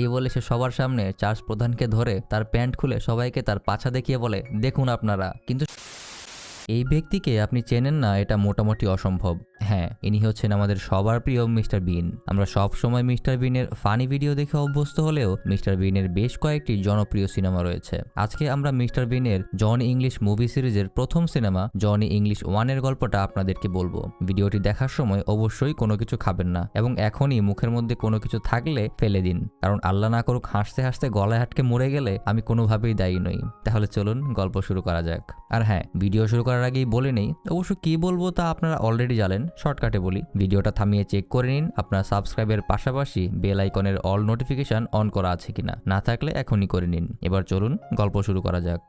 এই বলে সে সবার সামনে চার্চ প্রধানকে ধরে তার প্যান্ট খুলে সবাইকে তার পাছা দেখিয়ে বলে, দেখুন আপনারা। কিন্তু এই ব্যক্তিকে আপনি চেনেন না, এটা মোটামুটি অসম্ভব। হ্যাঁ, ইনি হচ্ছেন আমাদের সবার প্রিয় মিস্টার বিন। আমরা সব সময় মিস্টার বিনের ফানি ভিডিও দেখে অভ্যস্ত হলেও মিস্টার বিনের বেশ কয়েকটি জনপ্রিয় সিনেমা রয়েছে। আজকে আমরা মিস্টার বিনের জনি ইংলিশ মুভি সিরিজের প্রথম সিনেমা জনি ইংলিশ 1 এর গল্পটা আপনাদেরকে বলবো। ভিডিওটি দেখার সময় অবশ্যই কোনো কিছু খাবেন না এবং এখনই মুখের মধ্যে কোনো কিছু থাকলে ফেলে দিন, কারণ আল্লাহ না করুক হাসতে হাসতে গলায় আটকে মরে গেলে আমি কোনোভাবেই দায়ী নই। তাহলে চলুন গল্প শুরু করা যাক। আর হ্যাঁ, ভিডিও শুরু করার আগেই বলে নেই, অবশ্য কি বলবো তা আপনারা অলরেডি জানেন, শর্টকাটে বলি। ভিডিওটা থামিয়ে চেক করে নিন আপনার সাবস্ক্রাইবের পাশাপাশি বেল আইকনের অল নোটিফিকেশন অন করা আছে কিনা, না থাকলে এখনই করে নিন। এবার চলুন গল্প শুরু করা যাক।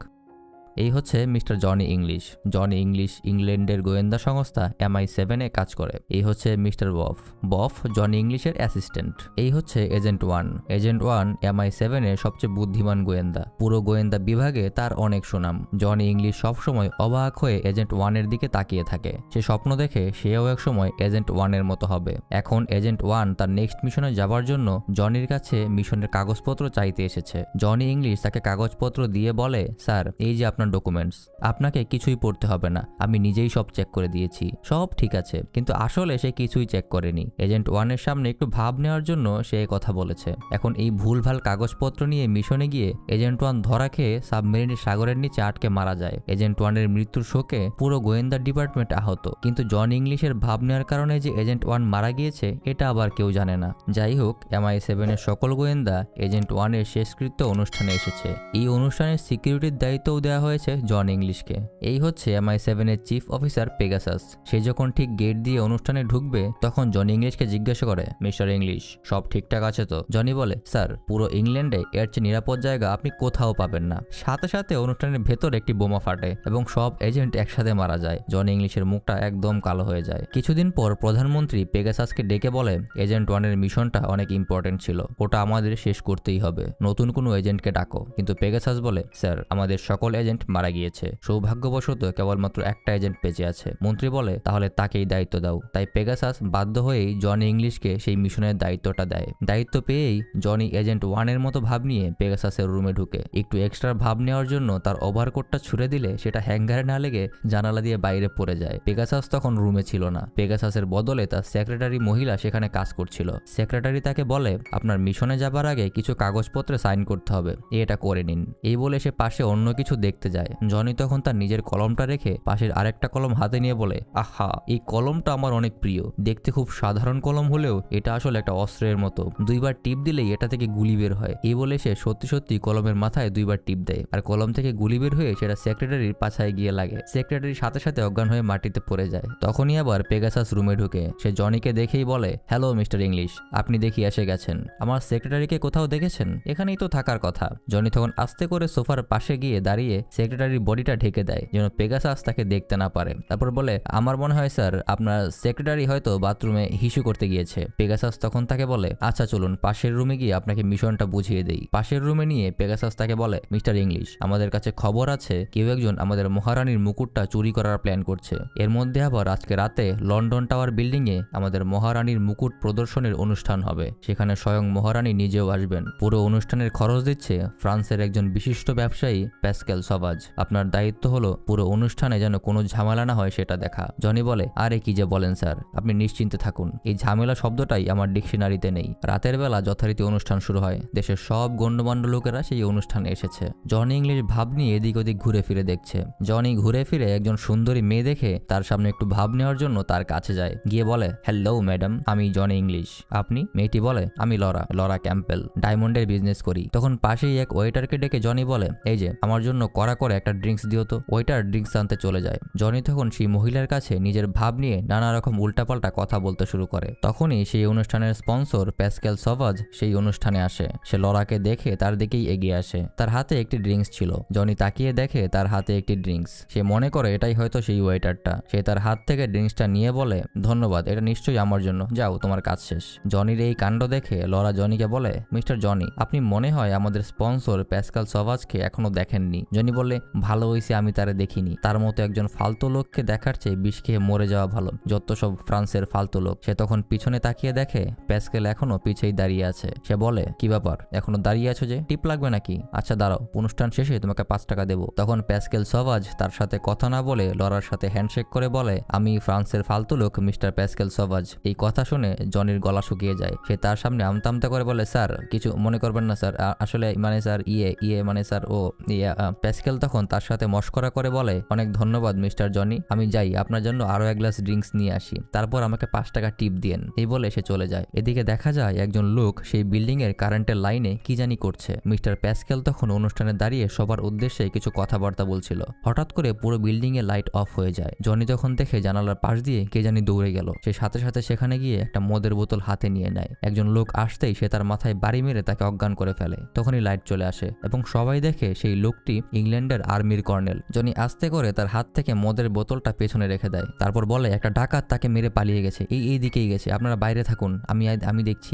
এই হচ্ছে mister Johnny English. Johnny English ইংল্যান্ডের গোয়েন্দা সংস্থা MI7 এ কাজ করে। এই হচ্ছে মিস্টার বফ। বফ জনি ইংলিশের অ্যাসিস্ট্যান্ট। এই হচ্ছে এজেন্ট 1। এজেন্ট 1 MI7 এর সবচেয়ে বুদ্ধিমান গোয়েন্দা। পুরো গোয়েন্দা বিভাগে তার অনেক সুনাম। জনি ইংলিশ সবসময় অবাক হয়ে এজেন্ট 1 এর দিকে তাকিয়ে থাকে। সে স্বপ্ন দেখে সেও এক সময় এজেন্ট 1 এর মতো হবে। এখন এজেন্ট 1 তার নেক্সট মিশনে যাবার জন্য জনির কাছে মিশনের কাগজপত্র চাইতে এসেছে। জনি ইংলিশ তাকে কাগজপত্র দিয়ে বলে, স্যার, এই যে আপনার ডকুমেন্টস, আপনাকে কিছুই পড়তে হবে না, আমি নিজেই সব চেক করে দিয়েছি, সব ঠিক আছে। কিন্তু আসলে সে কিছুই চেক করেনি। এজেন্ট 1 এর সামনে একটু ভাব নেওয়ার জন্য সে কথা বলেছে। এখন এই ভুলভাল কাগজপত্র নিয়ে মিশনে গিয়ে এজেন্ট 1 ধরা খেয়ে সাবমেরিনের সাগরের নিচে আটকে মারা যায়। এজেন্ট 1 এর মৃত্যুর শোকে পুরো গোয়েন্দা ডিপার্টমেন্ট আহত। কিন্তু জন ইংলিশের ভাব নেওয়ার কারণে যে এজেন্ট 1 মারা গিয়েছে এটা আবার কেউ জানে না। যাই হোক, MI7 এর সকল গোয়েন্দা এজেন্ট 1 এর শেষকৃত্য অনুষ্ঠানে এসেছে। এই অনুষ্ঠানের সিকিউরিটির দায়িত্বও দেওয়া হয়েছে জন ইংলিশকে। এই হচ্ছে MI7 এর চিফ অফিসার পেগাসাস। সে যখন ঠিক গেট দিয়ে অনুষ্ঠানে ঢুকবে তখন জন ইংলিশকে জিজ্ঞাসা করে, মিস্টার ইংলিশ, সব ঠিকঠাক আছে তো? জনি বলে, স্যার, পুরো ইংল্যান্ডে এর চেয়ে নিরাপদ জায়গা আপনি কোথাও পাবেন না। সাথে সাথে অনুষ্ঠানের ভেতর একটি বোমা ফাটে এবং সব এজেন্ট একসাথে মারা যায়। জন ইংলিশের মুখটা একদম কালো হয়ে যায়। কিছুদিন পর প্রধানমন্ত্রী পেগাসাসকে ডেকে বলে, এজেন্ট 1 এর মিশনটা অনেক ইম্পর্টেন্ট ছিল, ওটা আমাদের শেষ করতেই হবে, নতুন কোনো এজেন্টকে ডাকো। কিন্তু পেগাসাস বলে, স্যার, আমাদের সকল এজেন্ট মারা গিয়েছে, সৌভাগ্যবশত কেবলমাত্র একটা এজেন্ট বেঁচে আছে। মন্ত্রী বলে, তাহলে তাকেই দায়িত্ব দাও। তাই পেগাসাস বাধ্য হয়েই জনি ইংলিশকে সেই মিশনের দায়িত্বটা দেয়। দায়িত্ব পেয়েই জনি এজেন্ট 1 এর মতো ভাব নিয়ে পেগাসাসের রুমে ঢুকে। একটু এক্সট্রা ভাব নেওয়ার জন্য তার ওভারকোটটা ছুড়ে দিলে সেটা হ্যাঙ্গারে না লেগে জানালা দিয়ে বাইরে পড়ে যায়। পেগাসাস তখন রুমে ছিল না। পেগাসাসের বদলে তার সেক্রেটারি মহিলা সেখানে কাজ করছিল। সেক্রেটারি তাকে বলে, আপনার মিশনে যাবার আগে কিছু কাগজপত্রে সাইন করতে হবে, এটা করে নিন। এই বলে সে পাশে অন্য কিছু দেখতে যায়। জনি তখন তার নিজের কলমটা রেখে পাশের আরেকটা কলম হাতে নিয়ে বলে, আহা, এই কলমটা আমার অনেক প্রিয়। দেখতে খুব সাধারণ কলম হলেও এটা আসলে একটা অস্ত্রের মতো, দুইবার টিপ দিলেই এটা থেকে গুলি বের হয়। এই বলে সে সত্যি সত্যি কলমের মাথায় দুইবার টিপ দেয় আর কলম থেকে গুলি বের হয়ে সেটা সেক্রেটারির পাছায় গিয়ে লাগে। সেক্রেটারির সাথে সাথে অজ্ঞান হয়ে মাটিতে পড়ে যায়। তখনই আবার পেগাসাস রুমে ঢুকে। সে জনিকে দেখেই বলে, হ্যালো মিস্টার ইংলিশ, আপনি দেখি এসে গেছেন। আমার সেক্রেটারিকে কোথাও দেখেছেন? এখানেই তো থাকার কথা। জনি তখন আস্তে করে সোফার পাশে গিয়ে দাঁড়িয়ে সেক্রেটারির বডিটা ঢেকে দেয় যেন পেগাসাস তাকে দেখতে না পারে। তারপর বলে, আমার মনে হয় স্যার আপনার সেক্রেটারি হয়তো বাথরুমে হিসু করতে গিয়েছে। পেগাসাস তখন তাকে বলে, আচ্ছা চলুন পাশের রুমে গিয়ে আপনাকে মিশনটা বুঝিয়ে দেই। পাশের রুমে নিয়ে পেগাসাস তাকে বলে, মিস্টার ইংলিশ, আমাদের কাছে খবর আছে কেউ একজন আমাদের মহারানীর মুকুটটা চুরি করার প্ল্যান করছে। এর মধ্যে আবার আজকে রাতে লন্ডন টাওয়ার বিল্ডিং এ আমাদের মহারানীর মুকুট প্রদর্শনের অনুষ্ঠান হবে। সেখানে স্বয়ং মহারানী নিজেও আসবেন। পুরো অনুষ্ঠানের খরচ দিচ্ছে ফ্রান্সের একজন বিশিষ্ট ব্যবসায়ী প্যাসকেল সভাজ। আপনার দায়িত্ব হলো পুরো অনুষ্ঠানে যেন কোনো ঝামেলা না হয় সেটা দেখা। জনি বলে, আরে কি যে বলেন স্যার, আপনি নিশ্চিন্তে থাকুন, এই ঝামেলা শব্দটাই আমার ডিকশনারিতে নেই। রাতের বেলা যথারীতি অনুষ্ঠান শুরু হয়। দেশের সব গণ্যমান্য লোকেরা সেই অনুষ্ঠানে এসেছে। জনি ইংলিশ ভাব নিয়ে এদিক ওদিক ঘুরে ফিরে দেখছে। জনি ঘুরে ফিরে একজন সুন্দরী মেয়ে দেখে তার সামনে একটু ভাব নেওয়ার জন্য তার কাছে যায়। গিয়ে বলে, হ্যালো ম্যাডাম, আমি জনি ইংলিশ। আপনি? মেয়েটি বলে, আমি লরা ক্যাম্পেল, ডায়মন্ডের বিজনেস করি। তখন পাশেই এক ওয়েটারকে ডেকে জনি বলে, এই যে আমার জন্য কড়া করে একটা ড্রিঙ্কস দিও তো। ওয়েটার ড্রিঙ্কস আনতে চলে যায়। জনি তখন সেই মহিলার কাছে নিজের ভাব নিয়ে নানা রকম উল্টাপাল্টা কথা বলতে শুরু করে। তখনই সেই অনুষ্ঠানের স্পন্সর প্যাসকেল সভাজ সেই অনুষ্ঠানে আসে। সে লরাকে দেখে তার দিকেই এগিয়ে আসে। তার হাতে একটি ড্রিঙ্কস ছিল। জনি তাকিয়ে দেখে তার হাতে একটি ড্রিঙ্কস। সে মনে করে এটাই হয়তো সেই ওয়েটারটা। সে তার হাত থেকে ড্রিঙ্কসটা নিয়ে বলে, ধন্যবাদ, এটা নিশ্চয়ই আমার জন্য, যাও তোমার কাজ শেষ। জনির এই কাণ্ড দেখে লরা জনিকে বলে, মিস্টার জনি, আপনি মনে হয় আমাদের স্পন্সর প্যাসকেল সভাজকে এখনো দেখেননি। জনি বলে, বলে ভালো হয়েছে আমি তারে দেখিনি, তার মতো একজন ফালতু লোককে দেখার চেয়ে বিষ খেয়ে মরে যাওয়া ভালো, যত সব ফ্রান্সের ফালতু লোক। সে তখন পিছনে তাকিয়ে দেখে প্যাসকেল এখনো পিছেই দাঁড়িয়ে আছে। সে বলে কি ব্যাপার, এখনো দাঁড়িয়ে আছো যে, টিপ লাগবে নাকি? আচ্ছা দাঁড়াও, অনুষ্ঠান শেষে তোমাকে 5 টাকা দেবো। তখন প্যাসকেল সভাজ তার সাথে কথা না বলে লরার সাথে হ্যান্ডশেক করে বলে আমি ফ্রান্সের ফালতু লোক মিস্টার প্যাসকেল সভাজ। এই কথা শুনে জনির গলা শুকিয়ে যায়। সে তার সামনে আমতা করে বলে স্যার কিছু মনে করবেন না স্যার, আসলে মানে স্যার ইয়ে মানে স্যার ও ইয়ে। প্যাসকেল তখন তার সাথে মস্করা করে বলে অনেক ধন্যবাদ মিস্টার জনি, আমি যাই আপনার জন্য আরো এক গ্লাস ড্রিঙ্কস নিয়ে আসি, তারপর আমাকে 5 টাকা টিপ দিয়েন। এই বলে সে চলে যায়। এদিকে দেখা যায় একজন লোক সেই বিল্ডিং এর কারেন্টের লাইনে কি জানি করছে। মিস্টার প্যাসকেল তখন অনুষ্ঠানে দাঁড়িয়ে সবার উদ্দেশ্যে কিছু কথাবার্তা বলছিল। হঠাৎ করে পুরো বিল্ডিং এ লাইট অফ হয়ে যায়। জনি তখন দেখে জানালার পাশ দিয়ে কে জানি দৌড়ে গেল। সে সাথে সাথে সেখানে গিয়ে একটা মদের বোতল হাতে নিয়ে নেয়। একজন লোক আসতেই সে তার মাথায় বাড়ি মেরে তাকে অজ্ঞান করে ফেলে। তখনই লাইট চলে আসে এবং সবাই দেখে সেই লোকটি ইংল্যান্ডের আর্মির কর্নেল। জনি আস্তে করে তার হাত থেকে মদের বোতলটা পেছনে রেখে দেয়। তারপর বলে একটা ডাকাত তাকে মেরে পালিয়ে গেছে, এই দিকেই গেছে, আপনারা বাইরে থাকুন, আমি দেখছি।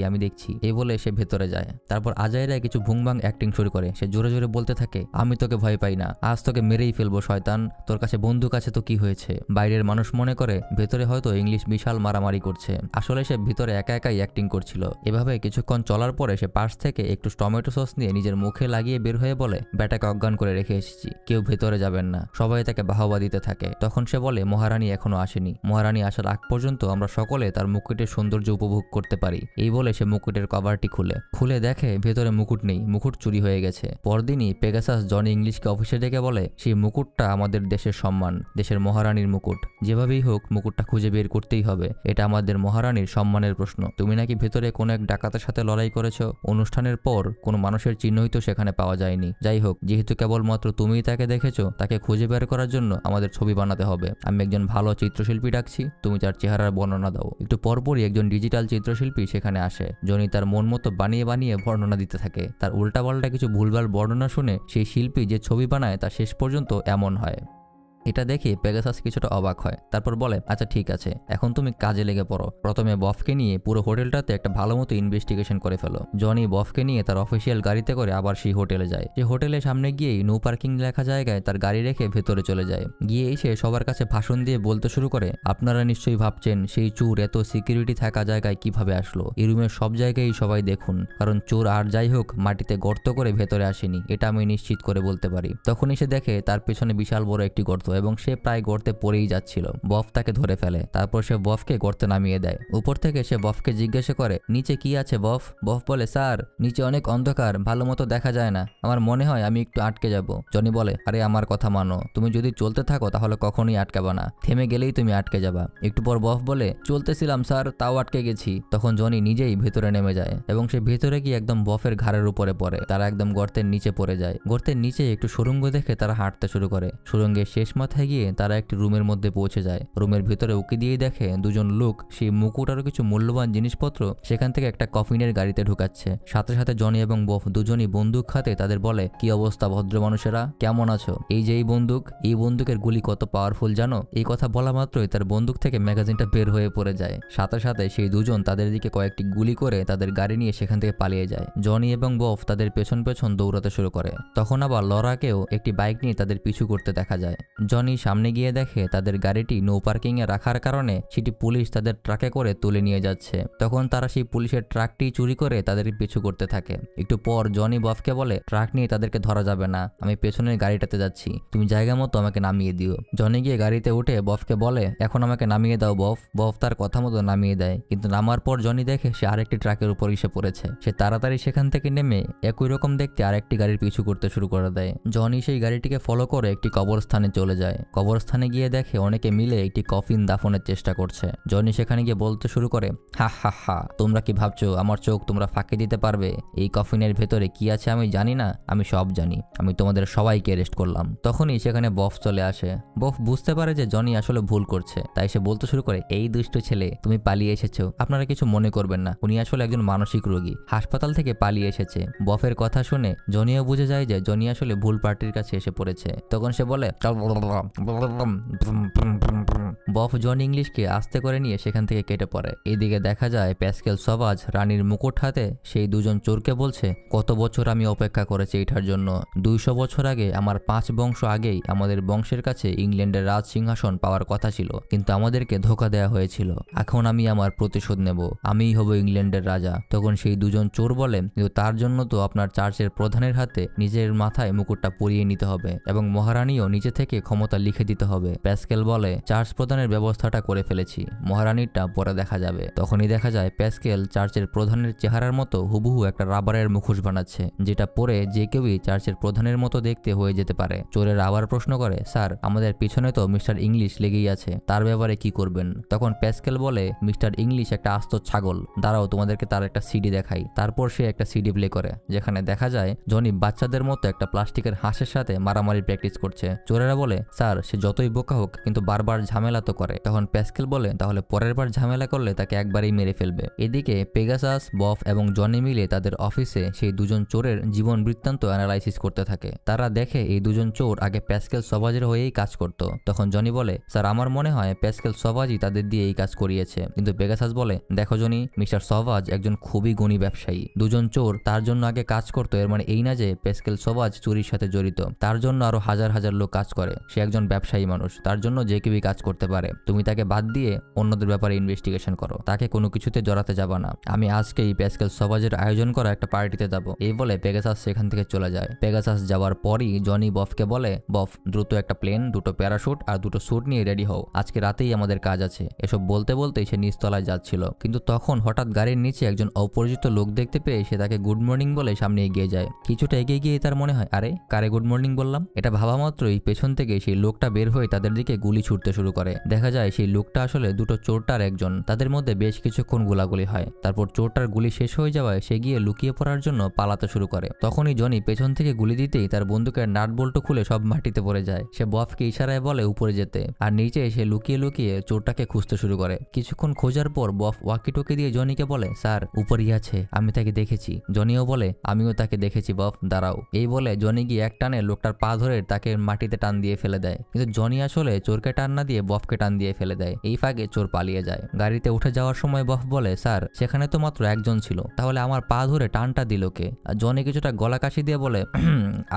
এই বলে সে ভেতরে যায়। তারপর আজাইরা কিছু ভুংবাং অ্যাক্টিং শুরু করে। সে জোরে জোরে বলতে থাকে আমি তোকে ভয় পাই না, আজ তোকে মেরেই ফেলবো শয়তান, তোর কাছে বন্দুক আছে তো কি হয়েছে? বাইরের মানুষ মনে করে ভেতরে হয়তো ইংলিশ বিশাল মারামারি করছে, আসলে সে ভিতরে একা একাই অ্যাক্টিং করছিল। এভাবে কিছুক্ষণ চলার পরে সে পাশ থেকে একটু টমেটো সস নিয়ে নিজের মুখে লাগিয়ে বের হয়ে বলে ব্যাটাকে অজ্ঞান করে রেখে এসেছি, কেউ ভেতরে যাবেন না। সবাই তাকে বাহবা দিতে থাকে। তখন সে বলে মহারানী এখনো আসেনি, মহারানী আসার আগ পর্যন্ত আমরা সকলে তার মুকুটের সৌন্দর্য উপভোগ করতে পারি। এই বলে সে মুকুটের কভারটি খুলে দেখে ভেতরে মুকুট নেই, মুকুট চুরি হয়ে গেছে। পরদিনই পেগাসাস জনি ইংলিশকে অফিসে ডেকে বলে সেই মুকুটটা আমাদের দেশের সম্মান, দেশের মহারানীর মুকুট, যেভাবেই হোক মুকুটটা খুঁজে বের করতেই হবে, এটা আমাদের মহারানীর সম্মানের প্রশ্ন। তুমি নাকি ভেতরে কোনো এক ডাকাতের সাথে লড়াই করেছো, অনুষ্ঠানের পর কোনো মানুষের চিহ্নই তো সেখানে পাওয়া যায়নি। যাই হোক, যেহেতু কেবলমাত্র তুমিই তাকে দেখেছো, তাকে খুঁজে বের করার জন্য আমাদের ছবি বানাতে হবে। আমি একজন ভালো চিত্রশিল্পী ডাকছি, তুমি তার চেহারার বর্ণনা দাও। একটু পরপরই একজন ডিজিটাল চিত্রশিল্পী সেখানে আসে। জনি তার মন মতো বানিয়ে বর্ণনা দিতে থাকে। তার উল্টাপাল্টা কিছু ভুলভাল বর্ণনা শুনে সেই শিল্পী যে ছবি বানায় তা শেষ পর্যন্ত এমন হয়। এটা দেখে পেগাসাস কিছুটা অবাক হয়। তারপর বলে আচ্ছা ঠিক আছে, এখন তুমি কাজে লেগে পড়ো। প্রথমে বফকে নিয়ে পুরো হোটেলটাতে একটা ভালো মতো ইনভেস্টিগেশন করে ফেলো। জনি বফকে নিয়ে তার অফিসিয়াল গাড়িতে করে আবার সেই হোটেলে যায়। সে হোটেলের সামনে গিয়েই নো পার্কিং লেখা জায়গায় তার গাড়ি রেখে ভেতরে চলে যায়। গিয়ে এসে সবার কাছে ভাষণ দিয়ে বলতে শুরু করে আপনারা নিশ্চয়ই ভাবছেন সেই চোর এত সিকিউরিটি থাকা জায়গায় কিভাবে আসলো। এই রুমের সব জায়গায় সবাই দেখুন, কারণ চোর আর যাই হোক মাটিতে গর্ত করে ভেতরে আসেনি, এটা আমি নিশ্চিত করে বলতে পারি। তখনই সে দেখে তার পেছনে বিশাল বড় একটি গর্ত এবং সে প্রায় গর্তে পড়েই যাচ্ছিল। বফ তাকে ধরে ফেলে। তারপর সে বফকে গর্তে নামিয়ে দেয়। উপর থেকে সে বফকে জিজ্ঞাসা করে নিচে কি আছে বফ? বফ বলে স্যার নিচে অনেক অন্ধকার, ভালো মতো দেখা যায় না, আমার মনে হয় আমি একটু আটকে যাব। জনি বলে আরে আমার কথা মানো, তুমি যদি চলতে থাকো তাহলে কখনোই আটকাবা না, থেমে গেলেই তুমি আটকে যাবা। একটু পর বফ বলে চলতেছিলাম স্যার, তাও আটকে গেছি। তখন জনি নিজেই ভেতরে নেমে যায় এবং সে ভেতরে গিয়ে একদম বফের ঘাড়ের উপরে পড়ে। তারা একদম গর্তের নিচে পড়ে যায়। গর্তের নিচে একটু সুড়ঙ্গ দেখে তারা হাঁটতে শুরু করে। সুড়ঙ্গের শেষ মাথায় গিয়ে তারা একটি রুমের মধ্যে পৌঁছে যায়। রুমের ভিতরে উকি দিয়েই দেখে দুজন লোক সেই মুকুট আরো কিছু মূল্যবান জিনিসপত্র সেখান থেকে একটা কফিনের গাড়িতে ঢুকাচ্ছে। সাথে সাথে জনি এবং বফ দুজনই বন্দুক হাতে তাদের বলে কি অবস্থা ভদ্র মানুষেরা, কেমন আছো? এই যে এই বন্দুকের গুলি কত পাওয়ারফুল জানো? এই কথা বলা মাত্রই তার বন্দুক থেকে ম্যাগাজিনটা বের হয়ে পড়ে যায়। সাথে সাথে সেই দুজন তাদের দিকে কয়েকটি গুলি করে তাদের গাড়ি নিয়ে সেখান থেকে পালিয়ে যায়। জনি এবং বফ তাদের পেছন পেছন দৌড়াতে শুরু করে। তখন আবার লরাকেও একটি বাইক নিয়ে তাদের পিছু করতে দেখা যায়। জনি সামনে গিয়ে দেখে তাদের গাড়িটি নো পার্কিং এ রাখার কারণে সেটি পুলিশ তাদের ট্রাকে করে তুলে নিয়ে যাচ্ছে। তখন তারা সেই পুলিশের ট্রাকটি চুরি করে তাদের পিছু করতে থাকে। একটু পর জনি বফকে বলে ট্রাক নিয়ে তাদেরকে ধরা যাবে না, আমি পেছনের গাড়িটাতে যাচ্ছি, তুমি জায়গা মতো আমাকে নামিয়ে দিও। জনি গিয়ে গাড়িতে উঠে বফকে বলে এখন আমাকে নামিয়ে দাও বফ। বফ তার কথা মতো নামিয়ে দেয়, কিন্তু নামার পর জনি দেখে সে আরেকটি ট্রাকের উপর এসে পড়েছে। সে তাড়াতাড়ি সেখান থেকে নেমে একই রকম দেখতে আরেকটি গাড়ির পিছু করতে শুরু করে দেয়। জনি সেই গাড়িটিকে ফলো করে একটি কবরস্থানে চলে যায়। কবরস্থানে গিয়ে দেখে অনেকে মিলে একটি কফিন দাফনের চেষ্টা করছে। জনি সেখানে গিয়ে বলতে শুরু করে হা হা হা, তোমরা কি ভাবছো আমার চোখ তোমরা ফাঁকি দিতে পারবে? এই কফিনের ভেতরে কি আছে আমি জানি না, আমি সব জানি, আমি তোমাদের সবাইকে অ্যারেস্ট করলাম। তখনই সেখানে বফ চলে আসে। বফ বুঝতে পারে যে জনি আসলে ভুল করছে, তাই সে বলতে শুরু করে এই দুষ্ট ছেলে তুমি পালিয়ে এসেছো, আপনারা কিছু মনে করবেন না, উনি আসলে একজন মানসিক রোগী, হাসপাতাল থেকে পালিয়ে এসেছে। বফের কথা শুনে জনিও বুঝে যায় যে জনি আসলে ভুল পার্টির কাছে এসে পড়েছে। তখন সে বলে বফ জন ইংলিশকে আস্তে করে নিয়ে সেখান থেকে কেটে পড়ে। এদিকে দেখা যায় প্যাসকেল সবাজ রানীর মুকুট হাতে সেই দুজন চোরকে বলছে, কত বছর আমি অপেক্ষা করেছি এটার জন্য। 200 বছর আগে, আমার 5 বংশ আগেই আমাদের বংশের কাছে ইংল্যান্ডের রাজ সিংহাসন পাওয়ার কথা ছিল, কিন্তু আমাদেরকে ধোকা দেওয়া হয়েছিল। এখন আমি আমার প্রতিশোধ নেব, আমিই হব ইংল্যান্ডের রাজা। তখন সেই দুজন চোর বলে, কিন্তু তার জন্য তো আপনার চার্চের প্রধানের হাতে নিজের মাথায় মুকুটটা পরিয়ে নিতে হবে এবং মহারানীও নিচে থেকে ক্ষমতা লিখে দিতে হবে। প্যাসকেল বলে, চার্চ প্রধানের ব্যবস্থাটা করে ফেলেছি, মহারানীরটা পরে দেখা যাবে। তখনই দেখা যায় প্যাসকেল চার্চের প্রধানের চেহারার মতো হুবহু একটা রাবারের মুখোশ বানাচ্ছে, যেটা পরে যে কেউই চার্চের প্রধানের মতো দেখতে হয়ে যেতে পারে। চোরের আবার প্রশ্ন করে, স্যার আমাদের পিছনে তো মিস্টার ইংলিশ লেগেই আছে, তার ব্যাপারে কি করবেন? তখন প্যাসকেল বলে, মিস্টার ইংলিশ একটা আস্ত ছাগল, দাঁড়াও তোমাদেরকে তার একটা সিডি দেখাই। তারপর সে একটা সিডি প্লে করে, যেখানে দেখা যায় জনি বাচ্চাদের মতো একটা প্লাস্টিকের হাঁসের সাথে মারামারি প্র্যাকটিস করছে। চোরেরা বলে, স্যার সে যতই বোকা হোক কিন্তু বারবার ঝামেলা তো করে। তখন প্যাসকেল বলে, তাহলে পরের বার ঝামেলা করলে তাকে একবারেই মেরে ফেলবে। এদিকে পেগাসাস, বফ এবং জনি মিলে তাদের অফিসে সেই দুজন চোরের জীবন বৃত্তান্ত অ্যানালাইসিস করতে থাকে। তারা দেখে এই দুজন চোর আগে প্যাসকেল সবাজের হয়েই কাজ করত। তখন জনি বলে, স্যার আমার মনে হয় প্যাসকেল সবাজই তাদের দিয়ে এই কাজ করিয়েছে। কিন্তু পেগাসাস বলে, দেখো জনি, মিস্টার সবাজ একজন খুবই গুণী ব্যবসায়ী। দুজন চোর তার জন্য আগে কাজ করতো, এর মানে এই না যে প্যাসকেল সবাজ চুরির সাথে জড়িত। তার জন্য আরো হাজার হাজার লোক কাজ করে। সে একজন ব্যবসায়ী মানুষ, তার জন্য যে কেউই কাজ করতে পারে। তুমি তাকে বাদ দিয়ে অন্যদের ব্যাপারে ইনভেস্টিগেশন করো, তাকে কোনো কিছুতে জড়াতে যাবা না। আমি আজকেই প্যাসকেল সবাজের আয়োজন করা একটা পার্টিতে যাব। এই বলে পেগাসাস সেখান থেকে চলে যায়। পেগাসাস যাওয়ার পরই জনি বফকে বলে, বফ দ্রুত একটা প্লেন, 2টো প্যারাশুট আর 2টো স্যুট নিয়ে রেডি হও, আজকে রাতেই আমাদের কাজ আছে। এসব বলতে বলতেই সে নিচতলায় যাচ্ছিল, কিন্তু তখন হঠাৎ গাড়ির নিচে একজন অপরিচিত লোক দেখতে পেয়ে সে তাকে গুড মর্নিং বলে সামনে এগিয়ে যায়। কিছুটা এগিয়ে গিয়ে তার মনে হয়, আরে কারে গুড মর্নিং বললাম। এটা ভাবা মাত্রই পেছন থেকে সেই লোকটা বের হয়ে তাদের দিকে গুলি ছুটতে শুরু করে। দেখা যায় সেই লোকটা আসলে 2টো চোরটার একজন। তাদের মধ্যে বেশ কিছুক্ষণ গোলাগুলি হয়। তারপর চোরটার গুলি শেষ হয়ে যাওয়ায় সে গিয়ে লুকিয়ে পড়ার জন্য পালাতে শুরু করে। তখনই জনি পেছন থেকে গুলি দিতেই তার বন্দুকের নাট বল্টু খুলে সব মাটিতে পড়ে যায়। সে বফকে ইশারায় বলে উপরে যেতে, আর নিচে সে লুকিয়ে লুকিয়ে চোরটাকে খুঁজতে শুরু করে। কিছুক্ষণ খোঁজার পর বফ ওয়াকিটকি দিয়ে জনিকে বলে, স্যার উপরেই আছে, আমি তাকে দেখেছি। জনিও বলে, আমিও তাকে দেখেছি বফ, দাঁড়াও। এই বলে জনি গিয়ে এক টানে লোকটার পা ধরে তাকে মাটিতে টান দিয়ে ফেলে দেয়। কিন্তু জনি আসলে চোরকে টান না দিয়ে বফকে টান দিয়ে ফেলে দেয়। এই ফাঁকে চোর পালিয়ে যায়। গাড়িতে উঠে যাওয়ার সময় বফ বলে, স্যার সেখানে তো মাত্র একজন ছিল, তাহলে আমার পা ধরে টানটা দিল কে? আর জনি কিছুটা গলা কাশি দিয়ে বলে,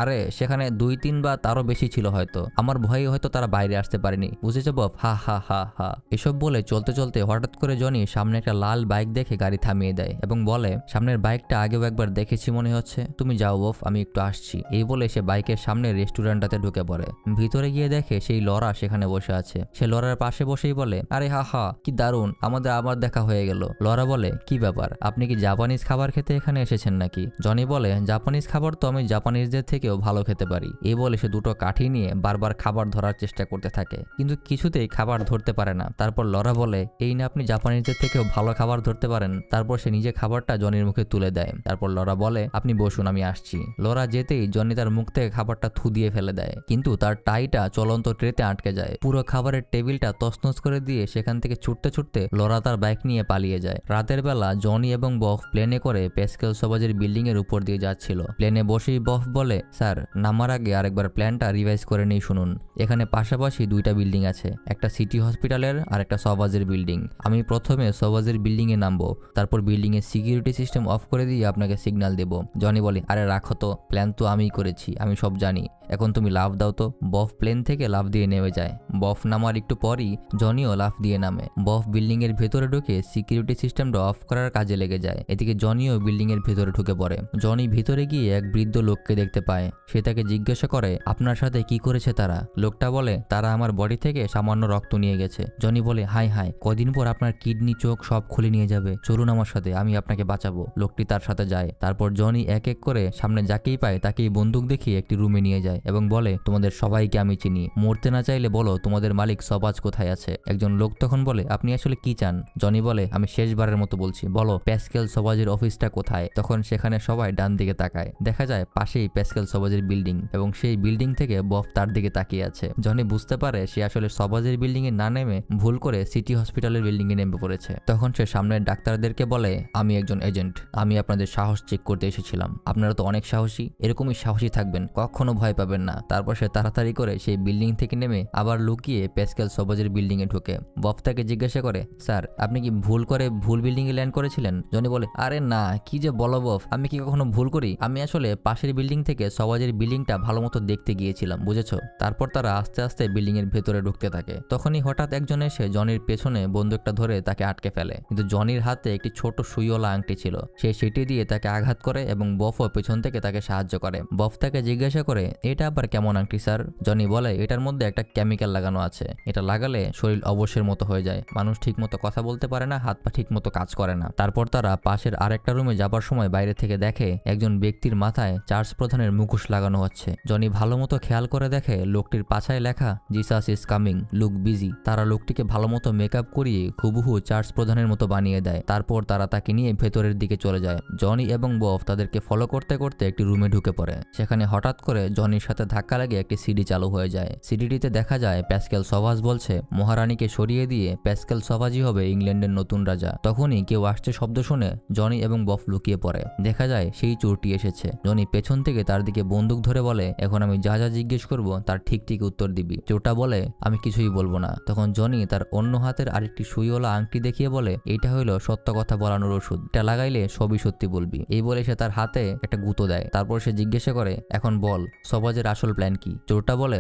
আরে সেখানে 2-3 বা তারও বেশি ছিল, হয়তো আমার ভয়ে হয়তো তারা বাইরে আসতে পারেনি, বুঝেছো বফ? হা হা হা হা। এসব বলে চলতে চলতে হঠাৎ করে জনি সামনে একটা লাল বাইক দেখে গাড়ি থামিয়ে দেয় এবং বলে, সামনের বাইকটা আগেও একবার দেখেছি মনে হচ্ছে, তুমি যাও বফ, আমি একটু আসছি। এই বলে সে বাইকের সামনে রেস্টুরেন্টটাতে ঢুকে পড়ে। ভিতরে গিয়ে দেখে সেই লরা সেখানে বসে আছে। সে লরার পাশে বসেই বলে, আরে হা হা, কি দারুণ, আমাদের আবার দেখা হয়ে গেল। লরা বলে, কি ব্যাপার, আপনি কি জাপানিজ খাবার খেতে এখানে এসেছেন নাকি? জনি বলে, জাপানিজ খাবার তো আমি জাপানিজদের থেকেও ভালো খেতে পারি। এই বলে সে 2টো কাঠি নিয়ে বারবার খাবার ধরার চেষ্টা করতে থাকে, কিন্তু কিছুতেই খাবার ধরতে পারে না। তারপর লরা বলে, এই না আপনি জাপানিজদের থেকেও ভালো খাবার ধরতে পারেন? তারপর সে নিজে খাবারটা জনির মুখে তুলে দেয়। তারপর লরা বলে, আপনি বসুন, আমি আসছি। লরা যেতেই জনি তার মুখ থেকে খাবারটা থু দিয়ে ফেলে দেয়, কিন্তু তার টাইটা চলন্ত ট্রেতে আটকে যায়। পুরো খাবারের টেবিলটা তছনছ করে দিয়ে সেখান থেকে ছুটতে ছুটতে লরা তার বাইক নিয়ে পালিয়ে যায়। রাতের বেলা জনি এবং বফ প্লেনে করে প্যাসকেল সবাজের বিল্ডিং এর উপর দিয়ে যাচ্ছিল। প্লেনে বসেই বফ বলে, স্যার নামার আগে আরেকবার প্ল্যানটা রিভাইজ করে নেই শুনুন। এখানে পাশাপাশি 2টা বিল্ডিং আছে, একটা সিটি হসপিটালের আর একটা সবাজের বিল্ডিং। আমি প্রথমে সবাজের বিল্ডিং এ নামবো, তারপর বিল্ডিং এর সিকিউরিটি সিস্টেম অফ করে দিয়ে আপনাকে সিগন্যাল দেব। জনি বলে, আরে রাখো তো, প্ল্যান তো আমিই করেছি, আমি সব জানি, এখন তুমি লাফ দাও তো। বফ প্লেন থেকে লাফ দিয়ে নেমে যায়। বফ নামার একটু পরই জনিও লাফ দিয়ে নামে। বফ বিল্ডিং এর ভেতরে ঢুকে সিকিউরিটি সিস্টেমটা অফ করার কাজে লেগে যায়। এদিকে জনিও বিল্ডিং এর ভেতরে ঢুকে পড়ে। জনি ভিতরে গিয়ে এক বৃদ্ধ লোককে দেখতে পায়। সে তাকে জিজ্ঞাসা করে, আপনার সাথে কি করেছে তারা? লোকটা বলে, তারা আমার বডি থেকে সামান্য রক্ত নিয়ে গেছে। জনি বলে, হাই হাই, কদিন পর আপনার কিডনি, চোখ সব খুলে নিয়ে যাবে, চলুন আমার সাথে, আমি আপনাকে বাঁচাবো। লোকটি তার সাথে যায়। তারপর জনি এক এক করে সামনে যাকেই পায় তাকেই বন্দুক দেখিয়ে একটি রুমে নিয়ে যায় এবং বলে, তোমাদের সবাইকে আমি চিনি, মরতে না চাইলে বলো তোমাদের মালিক সবাজ কোথায় আছে। একজন লোক তখন বলে, আপনি আসলে কি চান? জনি বলে, আমি শেষবারের মতো বলছি, বলো প্যাসকেল সবাজের অফিসটা কোথায়? তখন সেখানে সবাই ডান দিকে তাকায়। দেখা যায় পাশেই প্যাসকেল সবাজের বিল্ডিং এবং সেই বিল্ডিং থেকে বফ তার দিকে তাকিয়ে আছে। জনি বুঝতে পারে সে আসলে সবাজের বিল্ডিং এ না নেমে ভুল করে সিটি হসপিটালের বিল্ডিং এ নেমে পড়েছে। তখন সে সামনের ডাক্তারদেরকে বলে, আমি একজন এজেন্ট, আমি আপনাদের সাহস চেক করতে এসেছিলাম। আপনারা তো অনেক সাহসী, এরকমই সাহসী থাকবেন, কখনো ভয় পাবেন পাবেন না। তারপর সে তাড়াতাড়ি করে সেই বিল্ডিং থেকে নেমে আবার লুকিয়ে প্যাসকেল সবাজের বিল্ডিং এ ঢুকে। বফ তাকে জিজ্ঞাসা করে, স্যার আপনি কি ভুল করে ভুল বিল্ডিং এ ল্যান্ড করেছিলেন? জনি বলে, আরে না, কি যে বলো বফ, আমি কি কখনো ভুল করি? আমি আসলে পাশের বিল্ডিং থেকে সবাজের বিল্ডিংটা ভালো মতো দেখতে গিয়েছিলাম, বুঝেছো? তারপর তারা আস্তে আস্তে বিল্ডিং এর ভেতরে ঢুকতে থাকে। তখনই হঠাৎ একজন এসে জনির পেছনে বন্দুকটা ধরে তাকে আটকে ফেলে, কিন্তু জনির হাতে একটি ছোট সুইওয়ালা আংটি ছিল। সে সেটি দিয়ে তাকে আঘাত করে এবং বফও পেছন থেকে তাকে সাহায্য করে। বফ তাকে জিজ্ঞাসা করে, এটা আবার কেমন আংটি স্যার? জনি বলে, এটার মধ্যে একটা কেমিক্যাল লাগানো আছে, এটা লাগালে শরীর অবশ্যের মতো হয়ে যায়, মানুষ ঠিক মতো কথা বলতে পারে না, হাত পা ঠিক মতো কাজ করে না। তারপর তারা পাশের আরেকটা রুমে যাবার সময় বাইরে থেকে দেখে একজন ব্যক্তির মাথায় চার্চ প্রধানের মুখোশ লাগানো হচ্ছে। জনি ভালো মতো খেয়াল করে দেখে লোকটির পাছায় লেখা Jesus is coming, look busy. তারা লোকটিকে ভালো মতো মেকআপ করিয়ে হুবহু চার্চ প্রধানের মতো বানিয়ে দেয়। তারপর তারা তাকে নিয়ে ভেতরের দিকে চলে যায়। জনি এবং বফ তাদেরকে ফলো করতে করতে একটি রুমে ঢুকে পড়ে। সেখানে হঠাৎ করে জনির সাথে ধাক্কা লেগে একটি সিডি চালু হয়ে যায়। সিডিটিতে দেখা যায় প্যাসকেল সভাজ বলছে মহারানীকে সরিয়ে দিয়ে প্যাসকেল সভাজই হবে ইংল্যান্ডের নতুন রাজা। তখনই কেউ আসছে শব্দ শুনে জনি এবং বফ লুকিয়ে পড়ে। দেখা যায় সেই চোরটি এসেছে। জনি পেছন থেকে তার দিকে বন্দুক ধরে বলে, এখন আমি যা যা জিজ্ঞেস করবো তার ঠিক ঠিক উত্তর দিবি। চোরটা বলে, আমি কিছুই বলবো না। তখন জনি তার অন্য হাতের আরেকটি সুইওয়ালা আংটি দেখিয়ে বলে, এইটা হইলো সত্য কথা বলানোর ওষুধ, এটা লাগাইলে সবই সত্যি বলবি। এই বলে সে তার হাতে একটা গুঁতো দেয়। তারপর সে জিজ্ঞাসা করে, এখন বল সবাজের আসল প্ল্যান কি? চোরটা বলে,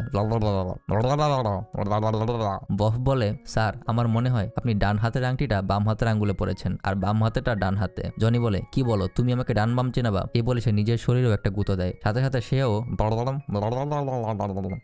বফ বলে, স্যার আমার মনে হয় আপনি ডান হাতের আংটিটা বাম হাতের আঙ্গুলে পরেছেন আর বাম হাতেটা ডান হাতে। জনি বলে, কি বলো তুমি আমাকে ডান বাম চেনাবা? এই বলে সে নিজের শরীরেও একটা গুঁতো দেয়। সাথে সাথে সেও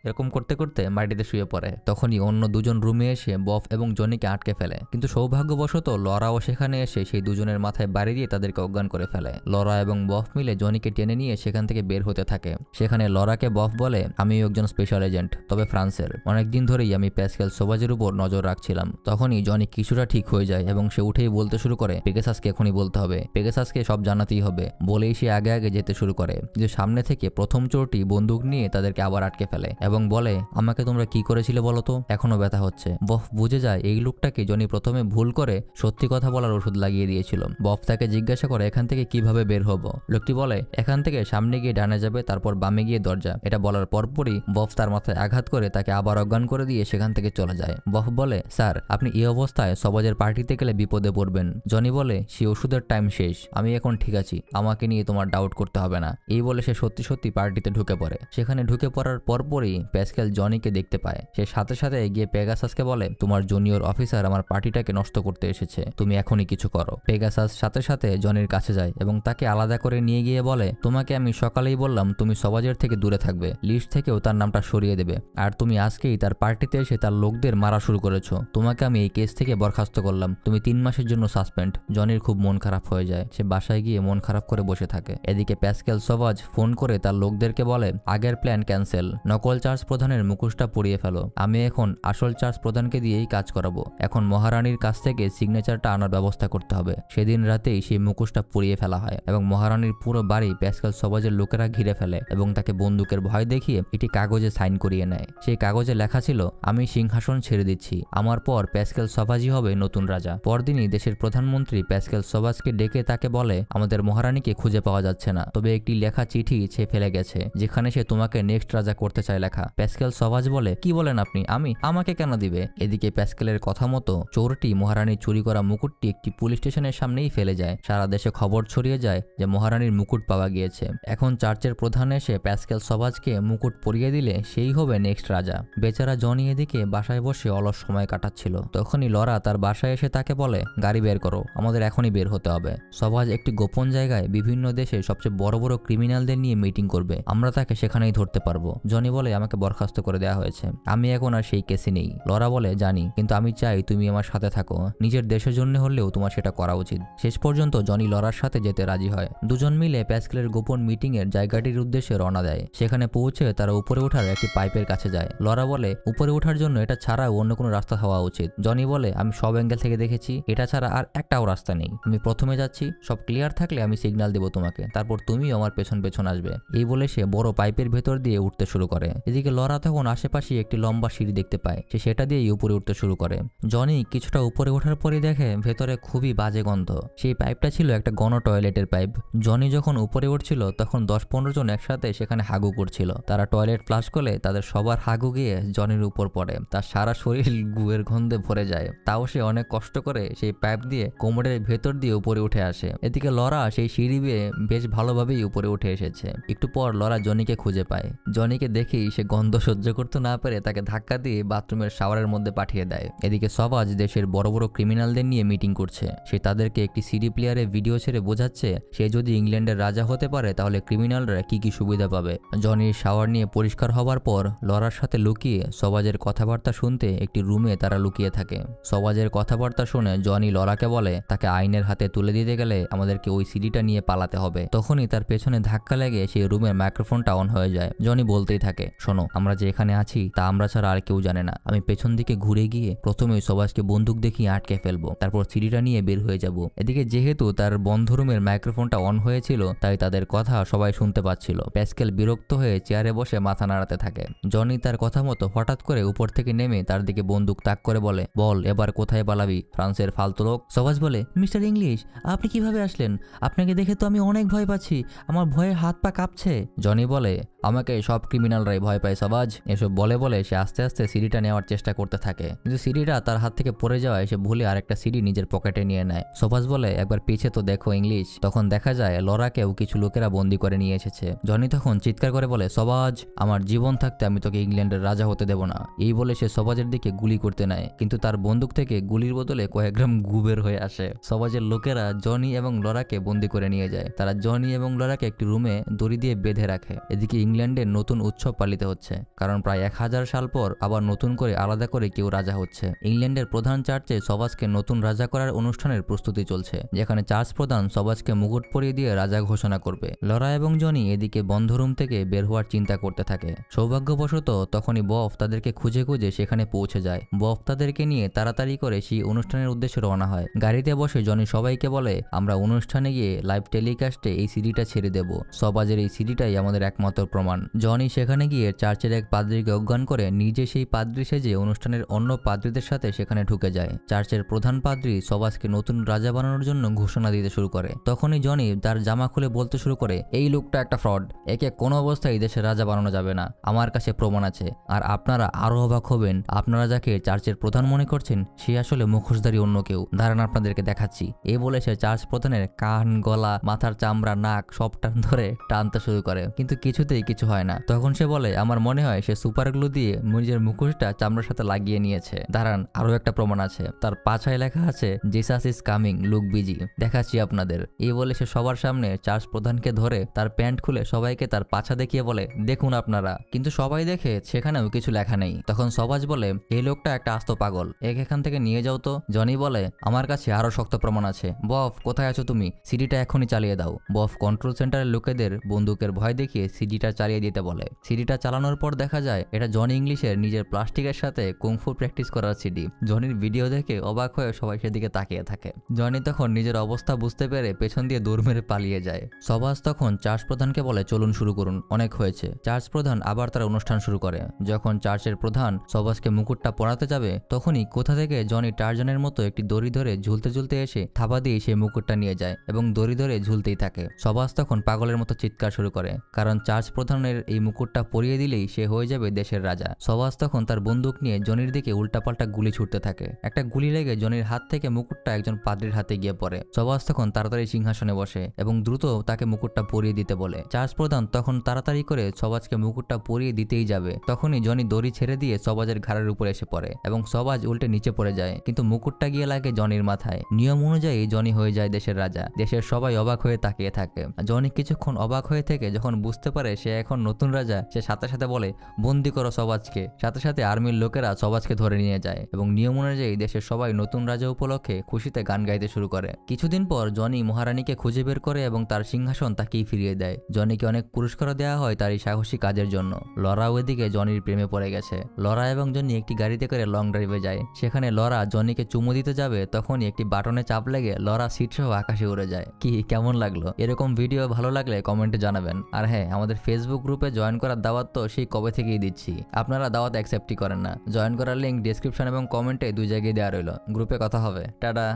এরকম করতে করতে মাটিতে শুয়ে পড়ে। তখনই অন্য দুজন রুমে এসে বফ এবং জনিকে আটকে ফেলে, কিন্তু সৌভাগ্যবশত লরাও সেখানে এসে সেই দুজনের মাথায় বাড়ি দিয়ে তাদেরকে অজ্ঞান করে ফেলে। লরা এবং বফ মিলে জনিকে টেনে নিয়ে সেখান থেকে বের হতে থাকে। সেখানে লরাকে বফ বলে, আমি একজন স্পেশাল এজেন্ট, তবে ফ্রান্সের। অনেকদিন ধরেই আমি প্যাসকেল সোবাজের উপর নজর রাখছিলাম। তখনই জনি কিছুটা ঠিক হয়ে যায় এবং সে উঠেই বলতে শুরু করে, পেগাসাসকে এখনই বলতে হবে, পেগাসাসকে সব জানাতেই হবে। বলেই সে আগে আগে যেতে শুরু করে। যে সামনে থেকে প্রথম চোরটি বন্দুক নিয়ে তাদেরকে আবার আটকে ফেলে এবং বলে, আমাকে তোমরা কি করেছিলে বলো তো? এখনো ব্যথা হচ্ছে। বফ বুঝে যায় এই লোকটাকে জনি প্রথমে ভুল করে সত্যি কথা বলার ওষুধ লাগিয়ে দিয়েছিল। বফ তাকে জিজ্ঞাসা করে এখান থেকে কিভাবে বের হবো। লোকটি বলে, এখান থেকে সামনে গিয়ে ডানে যাবে, তারপর বামে গিয়ে দরজা। এটা বলার পরপরই বফ তার মাথায় আঘাত করে তাকে আবার অজ্ঞান করে দিয়ে সেখান থেকে চলে যায়। বফ বলে, স্যার আপনি এই অবস্থায় সবাজের পার্টিতে গেলে বিপদে পড়বেন। জনি বলে, সে ওষুধের টাইম শেষ, আমি এখন ঠিক আছি, আমাকে নিয়ে তোমার ডাউট করতে হবে না। এই বলে সে সত্যি সত্যি পার্টিতে ঢুকে পড়ে। সেখানে ঢুকে পড়ার পরপরই প্যাসকেল জনিকে দেখতে পায়। সে সাথে সাথে গিয়ে পেগাসাসকে বলে, তোমার জুনিয়র অফিসার আমার পার্টিটাকে নষ্ট করতে এসেছে, তুমি এখনই কিছু করো। পেগাসাস সাথে সাথে জনির কাছে যায় এবং তাকে আলাদা করে নিয়ে গিয়ে বলে, তোমাকে আমি সকালেই বললাম তুমি সবাজের থেকে দূরে থাকবে, লিস্ট থেকেও তার নামটা সরিয়ে দেবে, আর তুমি আজকেই তার পার্টিতে এসে তার লোকদের মারা শুরু করেছো। তোমাকে আমি এই কেস থেকে বরখাস্ত করলাম, তুমি 3 মাসের জন্য সাসপেন্ড। জনির খুব মন খারাপ হয়ে যায়। সে বাসায় গিয়ে মন খারাপ করে বসে থাকে। এদিকে প্যাসকেল সবাজ ফোন করে তার লোকদেরকে বলে, আগের প্ল্যান ক্যান্সেল, নকল চার্জ প্রধানের মুখোশটা পরিয়ে ফেলো, আমি এখন আসল চার্জ প্রধানকে দিয়েই কাজ করাবো। এখন মহারানীর কাছ থেকে সিগনেচারটা আনার ব্যবস্থা করতে হবে। সেদিন রাতেই সেই মুখোশটা পরিয়ে ফেলা হয় এবং মহারানীর পুরো বাড়ি প্যাসকেল সবাজের লোকেরা ঘিরে ফেলে এবং তাকে বন্দুকের ভয় দেখিয়ে একটি কাগজে সাইন করিয়ে নেয়। সেই কাগজে লেখা ছিল, আমি সিংহাসন ছেড়ে দিচ্ছি, আমার পর প্যাসকেল সবাজই হবে নতুন রাজা। পরদিনই দেশের প্রধানমন্ত্রী প্যাসকেল সবাজকে ডেকে তাকে বলে, আমাদের মহারানীকে খুঁজে পাওয়া যাচ্ছে না, তবে একটি লেখা চিঠি সে ফেলে গেছে, যেখানে সে তোমাকে নেক্সট রাজা করতে চায় লেখা। প্যাসকেল সবাজ বলে, কি বলেন আপনি, আমাকে কেন দিবে? এদিকে প্যাসকেলের কথা মতো চোরটি মহারানীর চুরি করা মুকুটটি একটি পুলিশ স্টেশনের সামনেই ফেলে যায়। সারা দেশে খবর ছড়িয়ে যায় যে মহারানীর মুকুট পাওয়া গিয়েছে। এখন চার্চের প্রধান এসে প্যাসকেল সবাজকে মুকুট পরিয়ে দিলে সেই হবে নেক্সট রাজা। বেচারা জনি এদিকে বাসায় বসে অলস সময় কাটাচ্ছিল। তখনই লরা তার বাসায় এসে তাকে বলে, গাড়ি বের করো, আমাদের এখনই বের হতে হবে। সবাজ একটি গোপন জায়গায় বিভিন্ন দেশে সবচেয়ে বড় বড় ক্রিমিনালদের নিয়ে মিটিং করবে, আমরা তাকে সেখানেই ধরতে পারবো। জনি বলে, আমাকে বরখাস্ত করে দেওয়া হয়েছে, আমি এখন আর সেই কেসে নেই। লরা বলে, জানি, কিন্তু আমি চাই তুমি আমার সাথে থাকো, নিজের দেশের জন্য হলেও তোমার সেটা করা উচিত। শেষ পর্যন্ত জনি লরার সাথে যেতে রাজি হয়। দুজন মিলে প্যাসকেলের গোপন মিটিং এর জায়গাটির উদ্দেশ্যে রওনা দেয়। সেখানে পৌঁছে তারা উপরে ওঠার একটি পাইপের কাছে যায়। লরা বলে, উপরে ওঠার জন্য এটা ছাড়াও অন্য কোনো রাস্তা হওয়া উচিত। জনি বলে, আমি সব অ্যাঙ্গেল থেকে দেখেছি, এটা ছাড়া আর একটাও রাস্তা নেই, আমি প্রথমে যাচ্ছি, সব ক্লিয়ার থাকলে আমি সিগন্যাল দেবো তোমাকে, তারপর তুমিও আমার পেছন পেছন আসবে। এই বলে সে বড় পাইপের ভেতর দিয়ে উঠতে শুরু করে। এদিকে লরা তখন আশেপাশে একটি লম্বা সিঁড়ি দেখতে পায়, সে সেটা দিয়েই উপরে উঠতে শুরু করে। জনি কিছুটা উপরে ওঠার পরই দেখে ভেতরে খুবই বাজে গন্ধ। সেই পাইপটা ছিল একটা গণ টয়লেটের পাইপ। জনি যখন উপরে উঠছিল তখন 10-15 জন একসাথে সেখানে হাগু করছিল। করছিল। তারা টয়লেট ফ্লাশ করলে তাদের সবার হাগু গিয়ে জনির উপর পড়ে। তার সারা শরীর গুয়ের গন্ধে ভরে যায়। তাও সে অনেক কষ্ট করে সেই পাইপ দিয়ে কোমরের ভেতর দিয়ে উপরে উঠে আসে। এদিকে লরা সেই সিঁড়ি বেয়ে বেশ ভালোভাবেই উপরে উঠে এসেছে। একটু পর লরা জনিকে খুঁজে পায়। জনিকে দেখেই সে গন্ধ সহ্য করতে না পেরে তাকে ধাক্কা দিয়ে বাথরুমের শাওয়ারের মধ্যে পাঠিয়ে দেয়। এদিকে সবাজ দেশের বড় বড় ক্রিমিনালদের নিয়ে মিটিং করছে। সে তাদেরকে একটি সিডি প্লেয়ারে ভিডিও ছেড়ে বোঝাচ্ছে সে যদি ইংল্যান্ডের রাজা হতে পারে তাহলে ক্রিমিনালরা কি কি সুবিধা পাবে। জনির শাওয়ার নিয়ে পরিষ্কার হবার পর লরার সাথে লুকিয়ে সবাজের কথাবার্তা শুনতে একটি রুমে তারা লুকিয়ে থাকে। সবাজের কথাবার্তা শুনে জনি লরাকে বলে তাকে আইনের হাতে তুলে দিতে গেলে আমাদেরকে ওই সিডিটা নিয়ে পালাতে হবে। তখনই তার পেছনে ধাক্কা লেগে সেই রুমের মাইক্রোফোনটা অন হয়ে যায়। জনি বলতেই থাকে, শোনো, আমরা যে এখানে আছি তা আমরা ছাড়া আর কেউ জানে না। আমি পেছন দিকে ঘুরে গিয়ে প্রথমেই সবাজকে বন্দুক দেখিয়ে আটকে ফেলবো, তারপর সিডিটা নিয়ে বের হয়ে যাব। এদিকে যেহেতু তার বন্ধ রুমের মাইক্রোফোনটা অন হয়েছিল তাই তাদের কথা সবাই শুনতে পাচ্ছিল। প্যাসকেল বিরক্ত হয়ে চেয়ারে বসে মাথা নাড়াতে থাকে। জনি তার কথা মতো হঠাৎ করে উপর থেকে নেমে তার দিকে বন্দুক তাক করে বলে, বল এবার কোথায় পালাবি, ফ্রান্সের ফালতু লোক। সবাজ বলে, মিস্টার ইংলিশ, আপনি কিভাবে আসলেন? আপনাকে দেখে তো আমি অনেক ভয় পাচ্ছি, আমার ভয়ে হাত পা কাঁপছে। জনি বলে, আমাকে সব ক্রিমিনালরাই ভয় পায় সবাজ। এসব বলে বলে সে আস্তে আস্তে সিডিটা নেওয়ার চেষ্টা করতে থাকে, কিন্তু সিডিটা তার হাত থেকে পড়ে যাওয়ায় সে ভুলে আরেকটা সিডি নিজের পকেটে নিয়ে নেয়। সবাজ বলে, একবার পিছে তো দেখো ইংলিশ। তখন দেখা যায় লরাকেও কিছু লোকেরা বন্দি করে নিয়ে এসেছে। জনি তখন চিৎকার করে বলে, সবাজ, আমার জীবন থাকতে আমি তোকে ইংল্যান্ডের রাজা হতে দেব না। এই বলে সে সবাজের দিকে গুলি করতে নেয়, কিন্তু তার বন্দুক থেকে গুলির বদলে কয়েক গ্রাম গু বের হয়ে আসে। সবাজের লোকেরা জনি এবং লরাকে বন্দি করে নিয়ে যায়। তারা জনি এবং লরাকে একটি রুমে দড়ি দিয়ে বেঁধে রাখে। এদিকে ইংল্যান্ডের নতুন উৎসব পালিত হচ্ছে, কারণ প্রায় 1000 সাল পর আবার নতুন করে আলাদা করে কেউ রাজা হচ্ছে। ইংল্যান্ডের প্রধান চার্চে সবাজকে নতুন রাজা করার অনুষ্ঠানের প্রস্তুতি চলছে, যেখানে চার্চ প্রধান সবাজকে মুকুট পরিয়ে দিয়ে রাজা ঘোষণা করবে। লরা এবং জনি এদিকে বন্ধ রুম থেকে বের হওয়ার চিন্তা করতে থাকে। সৌভাগ্যবশত তখনই বফ তাদেরকে খুঁজে খুঁজে সেখানে পৌঁছে যায়। বফ তাদেরকে নিয়ে তাড়াতাড়ি করে সেই অনুষ্ঠানের উদ্দেশ্যে রওনা হয়। গাড়িতে বসে জনি সবাইকে বলে, আমরা অনুষ্ঠানে গিয়ে লাইভ টেলিকাস্টে এই সিডিটা ছেড়ে দেব। সবাজের এই সিডিটাই আমাদের একমাত্র প্রমাণ। জনি সেখানে গিয়ে চার্চের এক পাদ্রীকে অজ্ঞান করে নিজে সেই পাদ্রী সেজে অনুষ্ঠানের অন্য পাদ্রীদের সাথে সেখানে ঢুকে যায়। চার্চের প্রধান পাদ্রী সবাজকে নতুন রাজা বানানোর জন্য ঘোষণা দিতে শুরু করে। তখনই জনি তার জামা খুলে বলতে শুরু করে, এই লোকটা একটা ফ্রড, একে কোনো অবস্থায় দেশের রাজা বানানো যাবে না, আমার কাছে প্রমাণ আছে। আর আপনারা আরো অবাক হবেন, আপনারা যাকে চার্চের প্রধান মনে করছেন সে আসলে মুখোশধারী অন্য কেউ। দাঁড়ান আপনাদেরকে দেখাচ্ছি। এই বলে সে চার্চ প্রধানের কান, গলা, মাথার চামড়া, নাক সব ধরে টানতে শুরু করে, কিন্তু কিছুতেই কিছু হয় না। তখন সে বলে, আমার মনে হয় সে সুপার গ্লু দিয়ে নিজের মুখোশটা চামড়ার সাথে লাগিয়ে নিয়েছে। দাঁড়ান, আরো একটা প্রমাণ আছে। তার পাছায় লেখা আছে, Jesus is coming, look busy, দেখাচ্ছি আপনাদের। এই বলে সে সবার সামনে চার্চ প্রধানকে ধরে তার প্যান্ট খুলে সবাইকে তার পাছা দেখিয়ে বলে, দেখুন আপনারা। কিন্তু সবাই দেখে সেখানেও কিছু লেখা নেই। তখন সবাজ বলে, এই লোকটা একটা আস্ত পাগল, এখান থেকে নিয়ে যাও তো। জনি বলে, আমার কাছে আরো শক্ত প্রমাণ আছে। বফ, কোথায় আছো তুমি? সিডিটা এখনই চালিয়ে দাও। বফ কন্ট্রোল সেন্টারের লোকেদের বন্দুকের ভয় দেখিয়ে সিডিটা চালিয়ে দিতে বলে। সিডিটা চালানোর পর দেখা যায় এটা জনি ইংলিশের নিজের প্লাস্টিকের সাথে কুংফু প্র্যাকটিস করার সিডি। জনির ভিডিও দেখে অবাক হয়ে সবাই সেদিকে তাকিয়ে থাকে। জনি তখন নিজের অবস্থা বুঝতে পেরে পেছন দিয়ে দৌড় মেরে পালিয়ে যায়। সবাজ তখন চার্চ প্রধানকে বলে, চলুন শুরু করুন, অনেক হয়েছে। চার্চ প্রধান আবার তার অনুষ্ঠান শুরু করে। যখন চার্চের প্রধান সবাজকে মুকুটটা পরাতে যাবে তখনই কোথা থেকে জনি টার্জানের মতো একটি দড়ি ধরে ঝুলতে ঝুলতে এসে থাবা দিয়ে সেই মুকুটটা নিয়ে যায় এবং দড়ি ধরে ঝুলতেই থাকে। সবাজ তখন পাগলের মতো চিৎকার শুরু করে, কারণ চার্চ প্রধানের এই মুকুটটা পরিয়ে দিলেই সে হয়ে যাবে দেশের রাজা। সবাজ তখন তার বন্দুক নিয়ে জনির দিকে উল্টাপাল্টা গুলি ছুটতে থাকে। একটা গুলি লেগে জনির হাত থেকে মুকুটটা একজন পাদ্রীর হাতে গিয়ে পড়ে। সবাজ তখন তাড়াতাড়ি সিংহাসনে বসে এবং দ্রুত তাকে মুকুটটা পরিয়ে দিতে বলে। চার্চ প্রধান তখন তাড়াতাড়ি করে সবাজকে মুকুটটা পরিয়ে দিতেই যাবে, তখনই জনি দড়ি ছেড়ে দিয়ে সবাজের ঘাড়ের উপরে এসে পড়ে এবং সবাজ উল্টে নিচে পড়ে যায়, কিন্তু মুকুটটা গিয়ে লাগে জনির মাথায়। নিয়ম অনুযায়ী জনি হয়ে যায় দেশের রাজা। দেশের সবাই অবাক হয়ে তাকিয়ে থাকে। জনি কিছুক্ষণ অবাক হয়ে থেকে যখন বুঝতে পারে সে এখন নতুন রাজা, সে সাথে সাথে বলে, বন্দি করো সবাজকে। সাথে সাথে আর্মির লোকেরা সবাজকে ধরে নিয়ে যায় এবং নিয়ম অনুযায়ী দেশের সবাই নতুন রাজা উপলক্ষে খুশিতে গান গাইতে শুরু করে। কিছুদিন পর জনি মহারানীকে খুঁজে বের করে এবং তার সিংহাসন তাকেই ফিরিয়ে দেয়। জনিকে অনেক পুরস্কার দেওয়া হয় তার এই সাহসী কাজের জন্য। লরা ওইদিকে জনির প্রেমে পড়ে গেছে। লরা এবং জনি একটি গাড়িতে করে লং ড্রাইভে যায়। সেখানে লরা জনিকে চুমু দিতে যাবে, তখনই একটি বাটনে চাপ লেগে লরা সিট সহ আকাশে উড়ে যায়। কি কেমন লাগলো? এরকম ভিডিও ভালো লাগলে কমেন্টে জানাবেন। আর হ্যাঁ, আমাদের ফেসবুক গ্রুপে জয়েন করার দাওয়াত তো সেই কবে থেকেই দিচ্ছি, আপনারা দাওয়াত অ্যাকসেপ্টই করেন না। জয়েন করার লিঙ্ক ডেসক্রিপশন এবং কমেন্টে দুই জায়গায় দেওয়া রইল। গ্রুপে কথা হবে। টাটা।